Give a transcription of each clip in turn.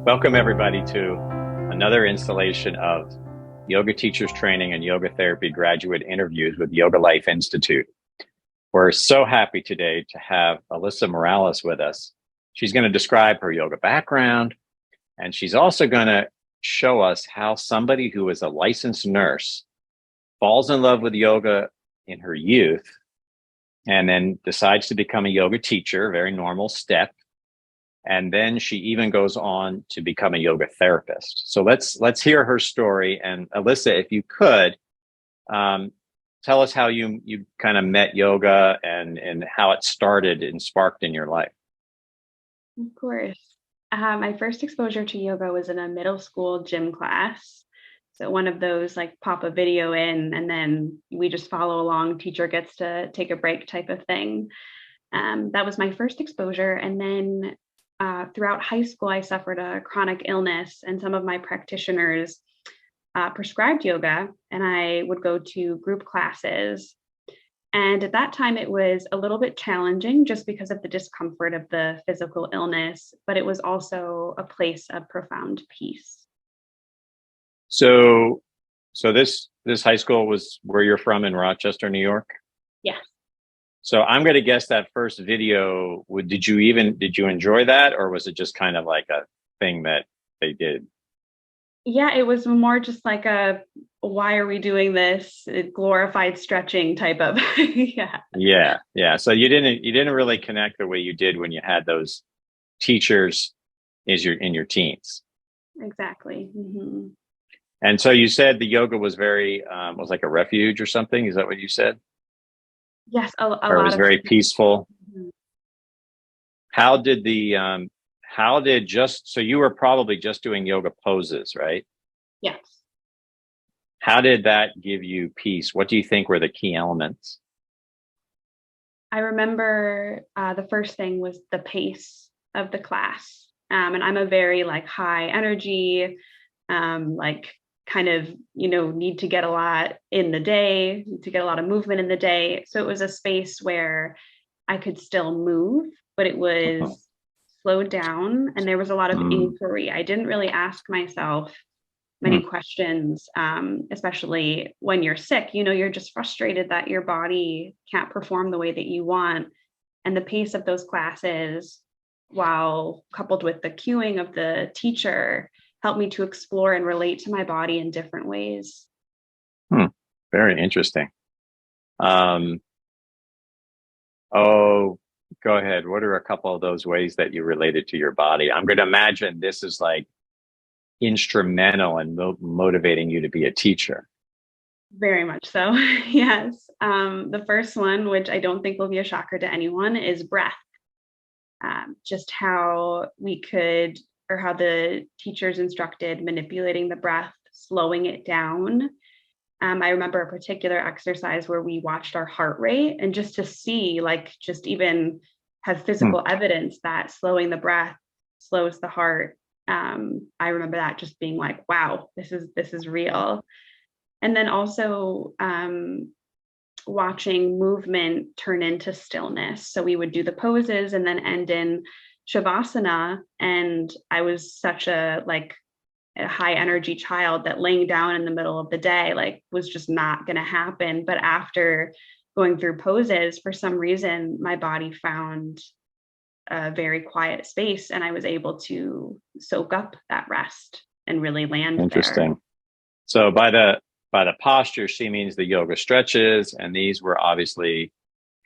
Welcome, everybody, to another installation of Yoga Teachers Training and Yoga Therapy Graduate Interviews with YogaLife Institute. We're so happy today to have Alyssa Morales with us. She's going to describe her yoga background, and she's also going to show us how somebody who is a licensed nurse falls in love with yoga in her youth and then decides to become a yoga teacher, a very normal step. And then she even goes on to become a yoga therapist. So let's hear her story. And Alyssa, if you could, tell us how you kind of met yoga and how it started and sparked in your life. Of course. My first exposure to yoga was in a middle school gym class. So one of those like pop a video in and then we just follow along, teacher gets to take a break type of thing. That was my first exposure. And then throughout high school, I suffered a chronic illness and some of my practitioners prescribed yoga and I would go to group classes. And at that time, it was a little bit challenging just because of the discomfort of the physical illness, but it was also a place of profound peace. So this high school was where you're from in Rochester, New York? Yes. So I'm going to guess that first video, did you enjoy that, or was it just kind of like a thing that they did? Yeah, it was more just like why are we doing this? Glorified stretching type of, yeah. Yeah. So you didn't really connect the way you did when you had those teachers in your teens. Exactly. Mm-hmm. And so you said the yoga was was like a refuge or something. Is that what you said? Yes, a Or it lot was of very peaceful. Mhm. How did so you were probably just doing yoga poses, right? Yes. How did that give you peace? What do you think were the key elements? I remember the first thing was the pace of the class. And I'm a very like high energy, like kind of, need to get a lot in the day, to get a lot of movement in the day. So it was a space where I could still move, but it Uh-huh. was slowed down and there was a lot of Mm, inquiry. I didn't really ask myself many mm, questions, especially when you're sick. You're just frustrated that your body can't perform the way that you want. And the pace of those classes, while coupled with the cueing of the teacher, helped me to explore and relate to my body in different ways. mm. Very interesting. Um, oh, go ahead. What are a couple of those ways that you related to your body? I'm going to imagine this is like instrumental in motivating you to be a teacher. Very much so. Yes. The first one, which I don't think will be a shocker to anyone, is breath. Just how we could, or how the teachers instructed manipulating the breath, slowing it down. I remember a particular exercise where we watched our heart rate and just to see, like, just even have Hmm. physical evidence that slowing the breath slows the heart. I remember that just being like, wow, this is real. And then also watching movement turn into stillness. So we would do the poses and then end in shavasana. And I was such a high energy child that laying down in the middle of the day was just not going to happen. But after going through poses, for some reason, my body found a very quiet space and I was able to soak up that rest and really land there. Interesting. So by the posture, she means the yoga stretches, and these were obviously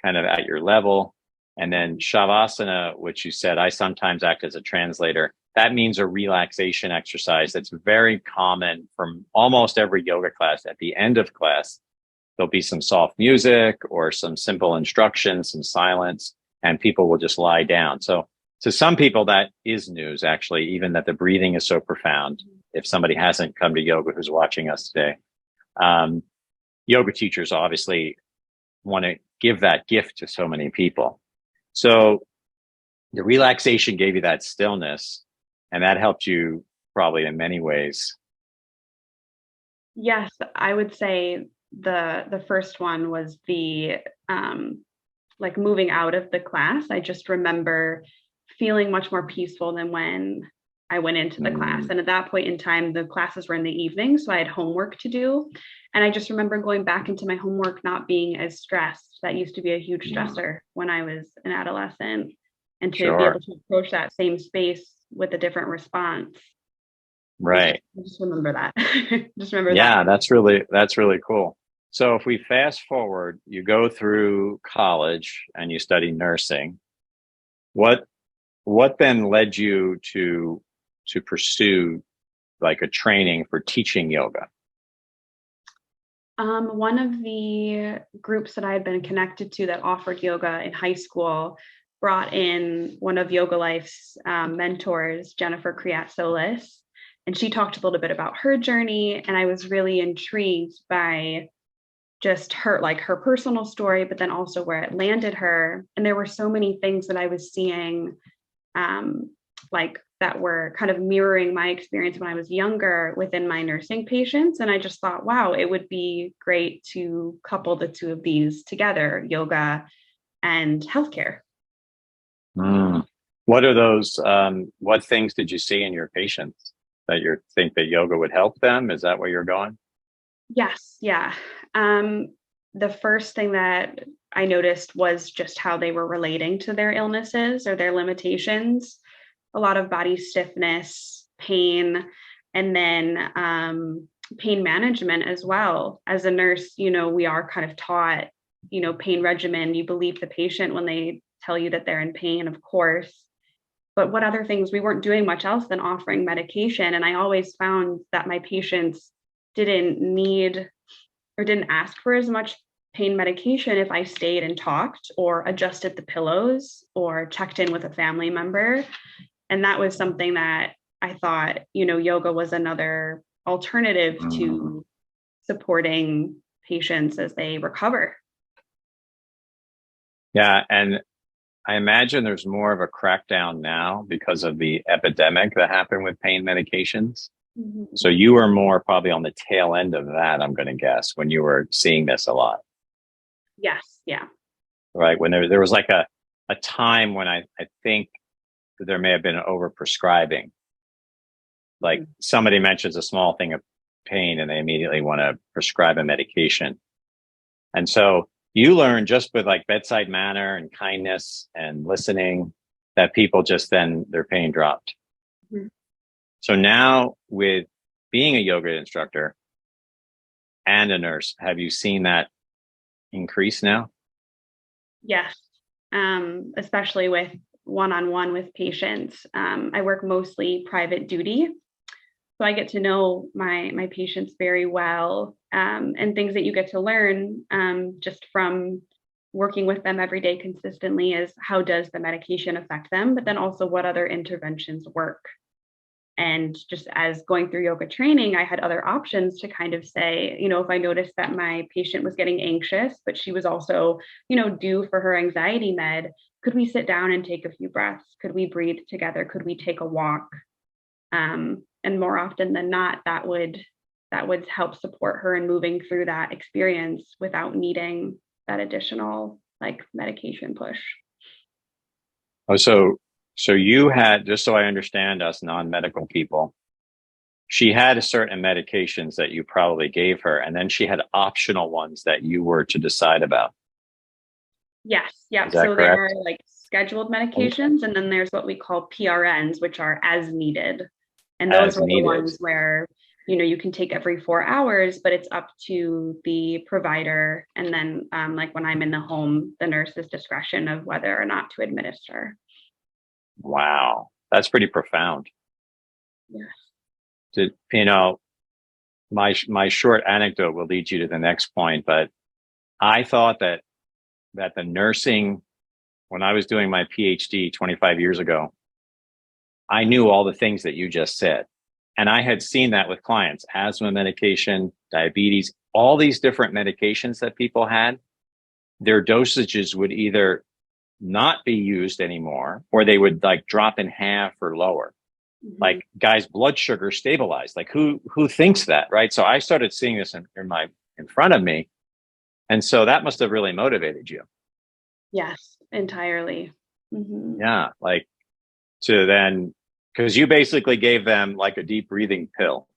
kind of at your level. And then shavasana, which you said I sometimes act as a translator. That means a relaxation exercise that's very common from almost every yoga class. At the end of class, there'll be some soft music or some simple instructions, some silence, and people will just lie down. So to some people, that is news, actually, even that the breathing is so profound. If somebody hasn't come to yoga who's watching us today, um, yoga teachers obviously want to give that gift to so many people. So the relaxation gave you that stillness, and that helped you probably in many ways. Yes, I would say the first one was the moving out of the class. I just remember feeling much more peaceful than when I went into the class. Mm. And at that point in time, the classes were in the evening. So I had homework to do. And I just remember going back into my homework not being as stressed. That used to be a huge Mm. stressor when I was an adolescent. And to be able Sure. to approach that same space with a different response was just, Right. I just remember that. Just remember that. Yeah, that's really cool. So if we fast forward, you go through college and you study nursing. What what then led you to pursue like a training for teaching yoga? One of the groups that I had been connected to that offered yoga in high school brought in one of YogaLife's mentors, Jennifer Kriat-Solis, and she talked a little bit about her journey. And I was really intrigued by just her, like her personal story, but then also where it landed her. And there were so many things that I was seeing um, like that were kind of mirroring my experience when I was younger within my nursing patients. And I just thought, wow, it would be great to couple the two of these together, yoga and healthcare. Mm. What are those? What things did you see in your patients that you think that yoga would help them? Is that where you're going? Yes, yeah. Um, the first thing that I noticed was just how they were relating to their illnesses or their limitations. A lot of body stiffness, pain, and then pain management as well. As a nurse, we are kind of taught, pain regimen. You believe the patient when they tell you that they're in pain, of course. But what other things? We weren't doing much else than offering medication. And I always found that my patients didn't need or didn't ask for as much pain medication if I stayed and talked or adjusted the pillows or checked in with a family member. And that was something that I thought, yoga was another alternative Mm. to supporting patients as they recover. Yeah, and I imagine there's more of a crackdown now because of the epidemic that happened with pain medications. Mhm. So you were more probably on the tail end of that, I'm going to guess, when you were seeing this a lot, Yes, yeah. right? When there was like a time when I think that there may have been an overprescribing. Like Mhm. somebody mentions a small thing of pain and they immediately want to prescribe a medication. And so you learn just with like bedside manner and kindness and listening that people just then their pain dropped. So now with being a yoga instructor and a nurse, have you seen that increase now? Yes, especially with one-on-one with patients. I work mostly private duty, so I get to know my patients very well, and things that you get to learn just from working with them every day consistently is how does the medication affect them, but then also what other interventions work. And just as going through yoga training, I had other options to kind of say, if I noticed that my patient was getting anxious, but she was also, due for her anxiety med, could we sit down and take a few breaths? Could we breathe together? Could we take a walk? And more often than not, that would help support her in moving through that experience without needing that additional like medication push. Oh, so you had, just so I understand us non-medical people, she had a certain medications that you probably gave her, and then she had optional ones that you were to decide about. Yes, Is yep. that So there are correct? like scheduled Oh, medications, and then there's what we call PRNs, which are as needed. And those as were the needed. ones where, you can take every 4 hours, but it's up to the provider. And then, like when I'm in the home, the nurse's discretion of whether or not to administer. Wow. That's pretty profound. Yeah. You know, my short anecdote will lead you to the next point, but I thought that the nursing, when I was doing my PhD 25 years ago, I knew all the things that you just said. And I had seen that with clients, asthma medication, diabetes, all these different medications that people had, their dosages would either not be used anymore or they would like drop in half or lower. Mhm. Like guys' blood sugar stabilized. Like who thinks that, right? So I started seeing this in front of me. And so that must have really motivated you. Yes, entirely. Mhm. Yeah. Like to then Because you basically gave them like a deep breathing pill,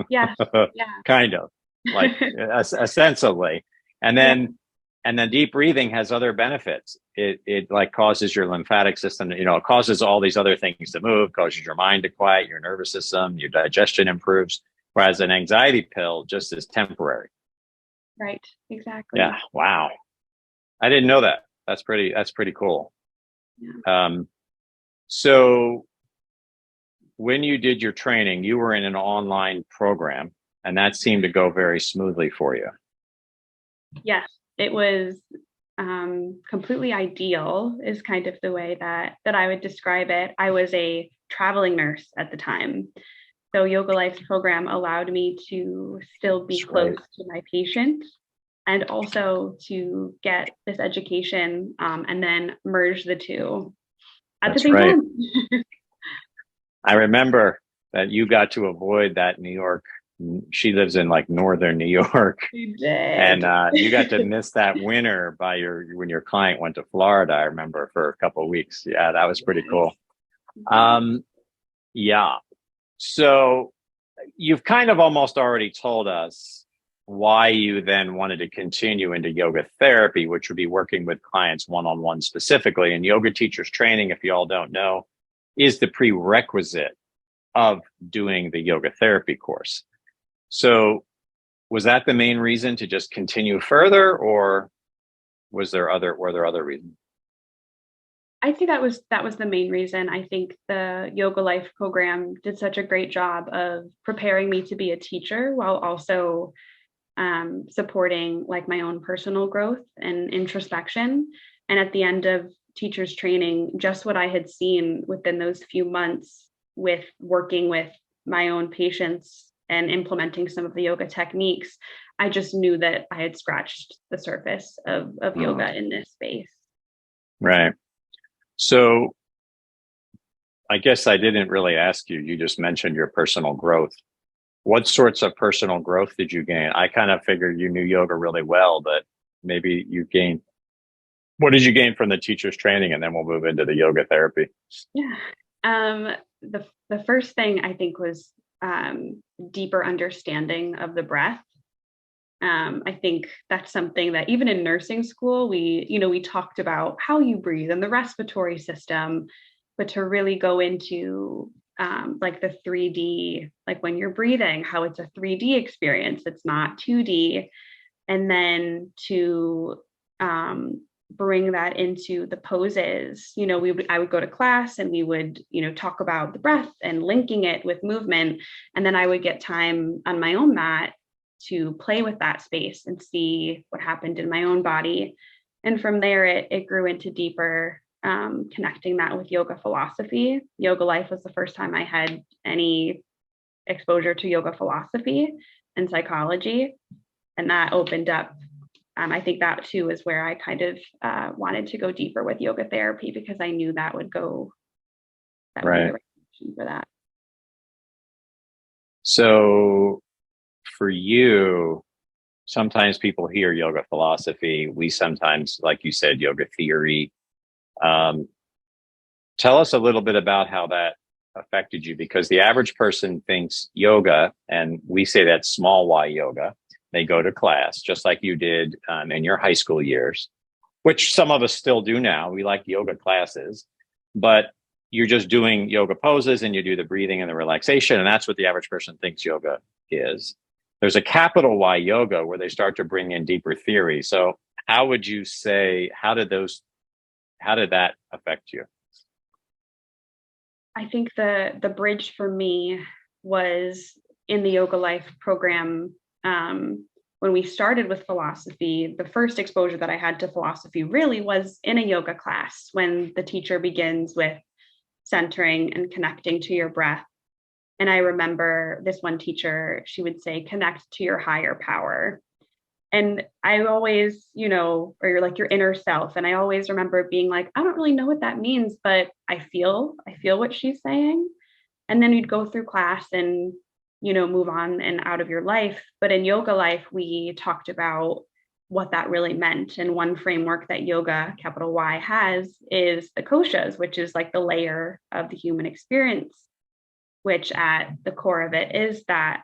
Yes. Yeah. kind of like ostensibly. And Yeah. then deep breathing has other benefits. It like causes your lymphatic system, it causes all these other things to move, causes your mind to quiet, your nervous system, your digestion improves. Whereas an anxiety pill just is temporary. Right. Exactly. Yeah. Wow. I didn't know that. That's pretty cool. Yeah. So when you did your training, you were in an online program, and that seemed to go very smoothly for you. Yes, it was completely ideal is kind of the way that I would describe it. I was a traveling nurse at the time. So YogaLife's program allowed me to still be That's right. close to my patient and also to get this education and then merge the two at the That's same right. time. I remember that you got to avoid that New York. She lives in like northern New York, We and did. you got to miss that winter when your client went to Florida. I remember for a couple of weeks. Yeah, that was pretty Yes. cool. Yeah. So you've kind of almost already told us why you then wanted to continue into yoga therapy, which would be working with clients one-on-one specifically. And yoga teachers training, if you all don't know, is the prerequisite of doing the yoga therapy course. So was that the main reason to just continue further, or were there other reasons? I think that was the main reason. I think the YogaLife program did such a great job of preparing me to be a teacher while also supporting like my own personal growth and introspection. And at the end of teachers training, just what I had seen within those few months with working with my own patients and implementing some of the yoga techniques, I just knew that I had scratched the surface of Oh, yoga in this space. right. So I guess I didn't really ask you. You just mentioned your personal growth. What sorts of personal growth did you gain? I kind of figured you knew yoga really well, but maybe you gained. What did you gain from the teacher's training? And then we'll move into the yoga therapy. Yeah. The first thing I think was deeper understanding of the breath. I think that's something that even in nursing school, we talked about how you breathe and the respiratory system, but to really go into like the 3D, like when you're breathing, how it's a 3D experience, it's not 2D. And then to bring that into the poses, I would go to class and we would, talk about the breath and linking it with movement. And then I would get time on my own mat to play with that space and see what happened in my own body. And from there, it grew into deeper connecting that with yoga philosophy. YogaLife was the first time I had any exposure to yoga philosophy and psychology. And that opened up. I think that too is where I kind of wanted to go deeper with yoga therapy because I knew that would be the Right. right direction for that. So for you, sometimes people hear yoga philosophy. We sometimes, like you said, yoga theory. Um, Tell us a little bit about how that affected you, because the average person thinks yoga, and we say that's small y yoga. They go to class just like you did in your high school years, which some of us still do now. We like yoga classes, but you're just doing yoga poses and you do the breathing and the relaxation. And that's what the average person thinks yoga is. There's a capital Y yoga where they start to bring in deeper theory. So how would you say, how did that affect you? I think the bridge for me was in the YogaLife program. When we started with philosophy, the first exposure that I had to philosophy really was in a yoga class when the teacher begins with centering and connecting to your breath. And I remember this one teacher, she would say, connect to your higher power. And I always, or like your inner self. And I always remember being like, I don't really know what that means, but I feel what she's saying. And then you'd go through class and, move on and out of your life. But in YogaLife, we talked about what that really meant. And one framework that yoga, capital Y, has is the koshas, which is like the layer of the human experience, which at the core of it is that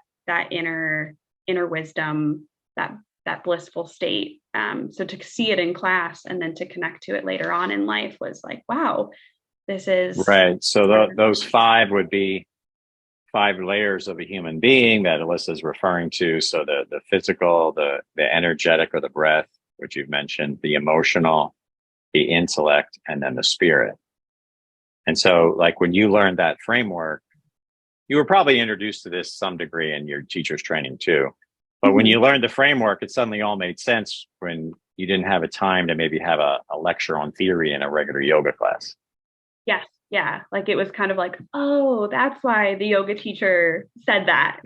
inner wisdom, that blissful state. So to see it in class and then to connect to it later on in life was like, wow, this is right. So those five would be 5 layers of a human being that Alyssa's referring to. So the physical, the energetic or the breath, which you've mentioned, the emotional, the intellect, and then the spirit. And so like when you learned that framework, you were probably introduced to this some degree in your teacher's training too. But when you learned the framework, it suddenly all made sense when you didn't have a time to maybe have a lecture on theory in a regular yoga class. Yes. Yeah. Like it was kind of like, oh, that's why the yoga teacher said that.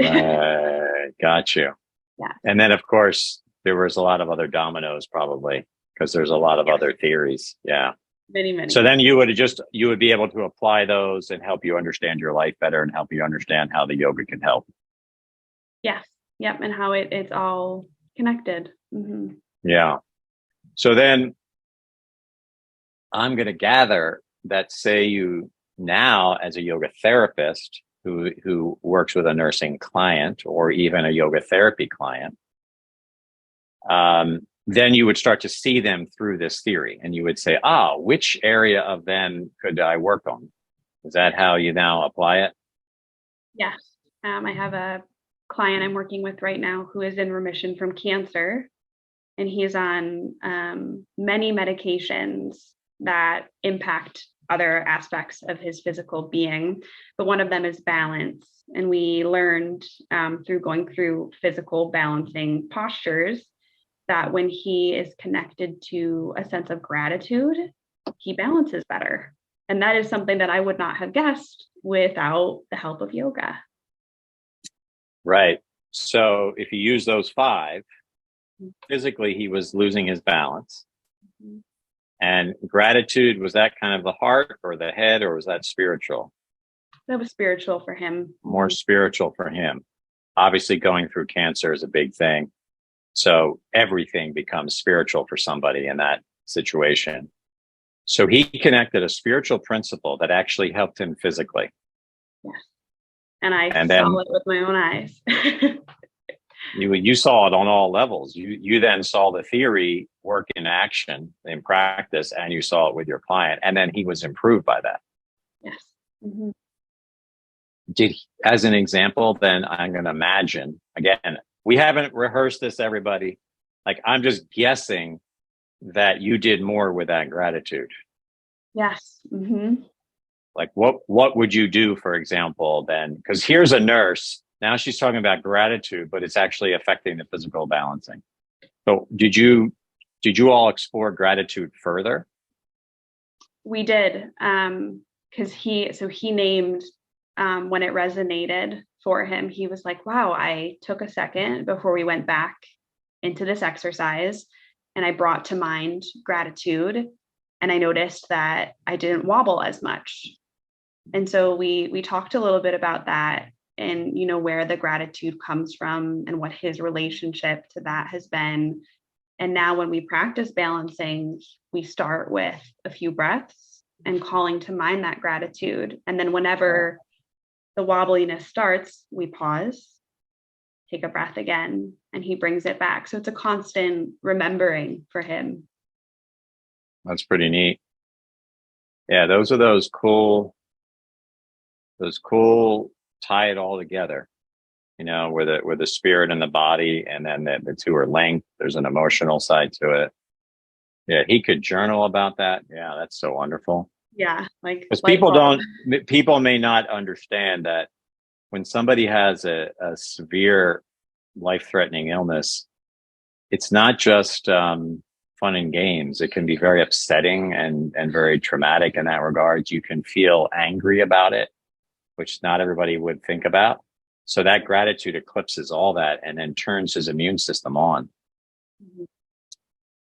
Got you. Yeah. And then, of course, there was a lot of other dominoes probably because there's a lot of other theories. Yeah. Many. So then you would be able to apply those and help you understand your life better and help you understand how the yoga can help. Yes. Yep. And how it's all connected. Mm-hmm. Yeah. So then I'm going to gather that say you now as a yoga therapist who works with a nursing client or even a yoga therapy client, then you would start to see them through this theory and you would say, which area of them could I work on? Is that how you now apply it? Yes. I have a client I'm working with right now who is in remission from cancer, and he's on many medications that impact other aspects of his physical being. But one of them is balance. And we learned through going through physical balancing postures that when he is connected to a sense of gratitude, he balances better. And that is something that I would not have guessed without the help of yoga. Right. So if you use those 5, physically he was losing his balance. Mm-hmm. And gratitude, was that kind of the heart or the head, or was that spiritual? That was spiritual for him. More spiritual for him. Obviously, going through cancer is a big thing. So everything becomes spiritual for somebody in that situation. So he connected a spiritual principle that actually helped him physically. Yes. And I saw it with my own eyes. You saw it on all levels. You then saw the theory work in action, in practice, and you saw it with your client. And then he was improved by that. Yes. Mm-hmm. As an example, then I'm going to imagine, again, we haven't rehearsed this, everybody. Like, I'm just guessing that you did more with that gratitude. Yes. Mm-hmm. Like, what would you do, for example, then? Because here's a nurse. Now she's talking about gratitude, but it's actually affecting the physical balancing. So did you all explore gratitude further? We did. Because he named when it resonated for him, he was like, wow, I took a second before we went back into this exercise and I brought to mind gratitude. And I noticed that I didn't wobble as much. And so we talked a little bit about that and, where the gratitude comes from and what his relationship to that has been. And now when we practice balancing, we start with a few breaths and calling to mind that gratitude. And then whenever the wobbliness starts, we pause, take a breath again, and he brings it back. So it's a constant remembering for him. That's pretty neat. Yeah, those cool tie it all together, where the spirit and the body, and then the two are linked. There's an emotional side to it. Yeah, he could journal about that. Yeah, that's so wonderful. Yeah, because people may not understand that when somebody has a severe life-threatening illness, it's not just fun and games. It can be very upsetting and very traumatic in that regard. You can feel angry about it, which not everybody would think about. So that gratitude eclipses all that and then turns his immune system on. Mm-hmm.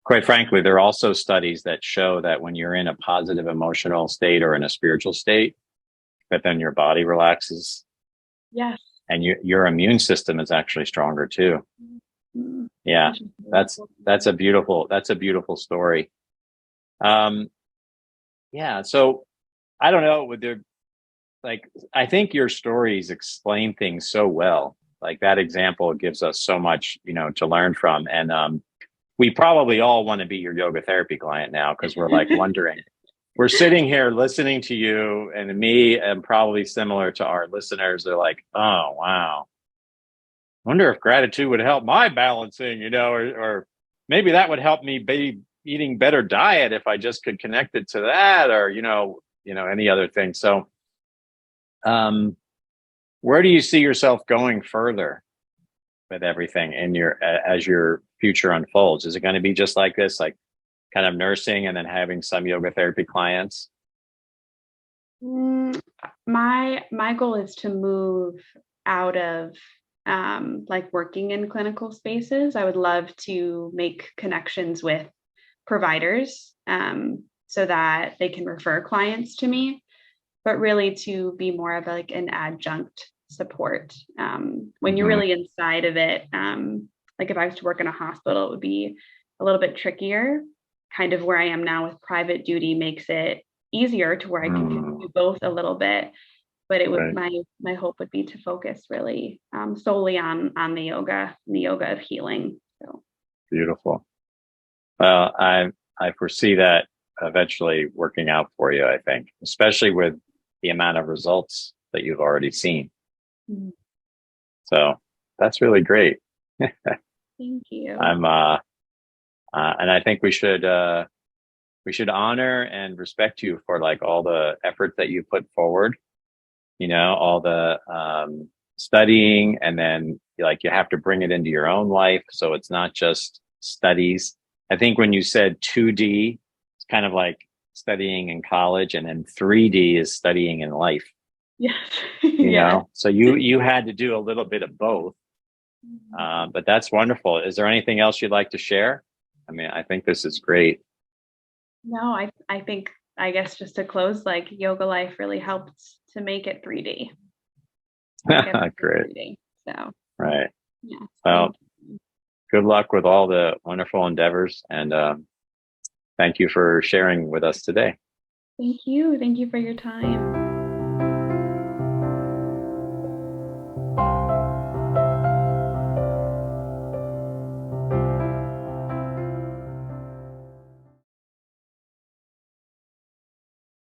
Quite frankly, there are also studies that show that when you're in a positive emotional state or in a spiritual state, that then your body relaxes. Yes. And your immune system is actually stronger too. Mm-hmm. Yeah, which is really that's cool. that's a beautiful story. Um, yeah, so I don't know, with there, like, I think your stories explain things so well. Like that example gives us so much, to learn from. And we probably all want to be your yoga therapy client now, because we're like wondering. We're sitting here listening to you and me, and probably similar to our listeners. They're like, oh wow, wonder if gratitude would help my balancing, or maybe that would help me be eating better diet if I just could connect it to that, or any other thing. So, um, where do you see yourself going further with everything in as your future unfolds? Is it going to be just like this, like kind of nursing and then having some yoga therapy clients? Mm, my goal is to move out of like working in clinical spaces. I would love to make connections with providers so that they can refer clients to me, but really to be more of like an adjunct support. When you're Hmm. really inside of it, like if I was to work in a hospital, it would be a little bit trickier. Kind of where I am now with private duty makes it easier to where I can do Mm, both a little bit. But it would right. my hope would be to focus really solely on the yoga of healing. So Beautiful. Well, I foresee that eventually working out for you, I think, especially with the amount of results that you've already seen. mm, So that's really great. thank you. I'm and I think we should honor and respect you for like all the effort that you put forward, all the studying, and then like you have to bring it into your own life. So it's not just studies. I think when you said 2D, it's kind of like studying in college, and then 3D is studying in life, Yes. Yes. so you had to do a little bit of both. But that's wonderful. Is there anything else you'd like to share? I mean, I think this is great. No, I think I guess just to close, like YogaLife really helped to make it 3D, make everything Great. 3D. So Right. yes, Well, thank you. good luck with all the wonderful endeavors, and thank you for sharing with us today. Thank you. Thank you for your time.